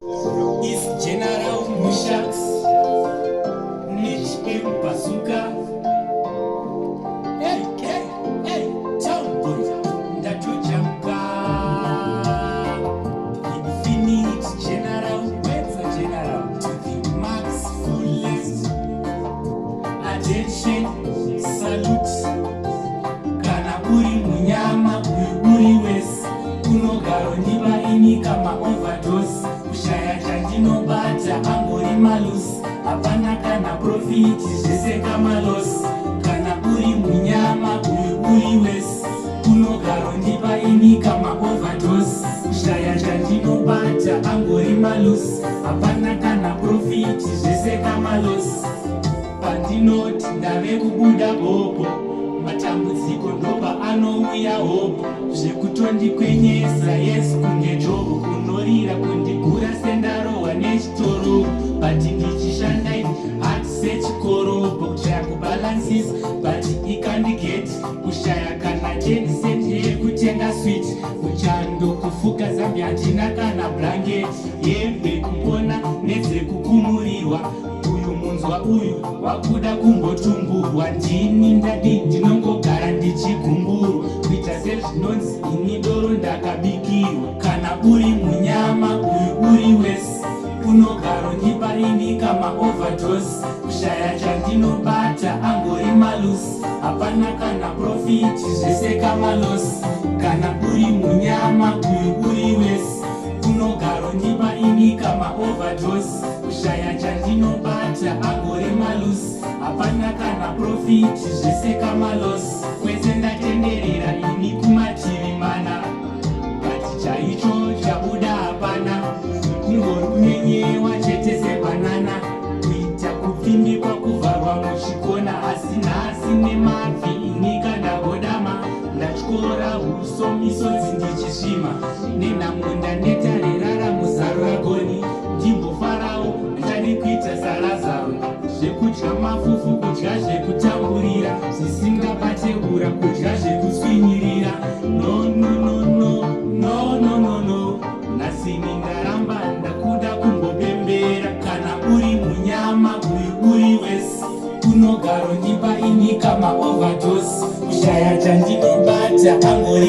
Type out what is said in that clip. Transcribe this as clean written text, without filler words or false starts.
Is General Mushax Niche Bazooka? Hey, hey, hey, Jambo, Ndatujamuka. Infinite General, Wetza General, to the max fullest. Attention, salute. Kana uri munyama, uri wesi. Unogaro ndiba ini kama overdose. Kushaya chandinobata angori malusi. Hapana kana profit zvese kama loss. Kana uri munyama uri wesi. Unogaro ndiba ini kama overdose. Kushaya chandinobata angori malusi. Hapana kana profit zvese kama loss. Pandinoti ndave kubuda bobo. Matambudziko ndoba anouya hope. Zvekutondikwenyesa Yesu kunge Jobu. Kunorira kundigura sendarohwa nechitoro. But ndichishanda hard sechikorobo. Kushaya kubalances but ikandigeti. Kushaya kana 10 cent yekutenga sweet. Kuchando kufuka zambi handina kana blanket. Hembe kupona nedzekukumurirwa. Uyu munzwa uyu wakuda kumbotumburwa. Ndini ndadi ndinongogara ndichigumburu. Kuita sezvinonzi ini doro ndakabikirwa. Kana uri munyama uri wesi. Unogaro ndipa ini kama overdose. Kushaya chandinobata angori malusi. Hapana kana profit zvese kama loss. Kana uri munyama uri wesi. Unogaro ndipa ini kama overdose. Kushaya chandinobata angori malusi. Hapana kana profit zvese kama loss. Kwese ndatenderera ini kumativi mana. But chaicho chabuda hapana. Kungori kunyenyewa chete sebanana. Kuita kupfimbikwa kuvharwa muchikona. Asi nhasi nemabvi ini kandagodama. Ndatyora huso misodzi ndichisvima. Nenhamunda netarerara muzaro ragoni. Ndimbofarawo ndari kuita sarazaro. Zvekudya mafufu kudya zvekutamburira. Zvisingabate ura kudya zvekutsvinyirira. No, no, no, no, no, no, no, no. Nasini ndaramba ndakuda kumbopembera. Kana uri munyama uri wesi. Unogaro ndipa ini kama overdose. Kushaya chandinobata angori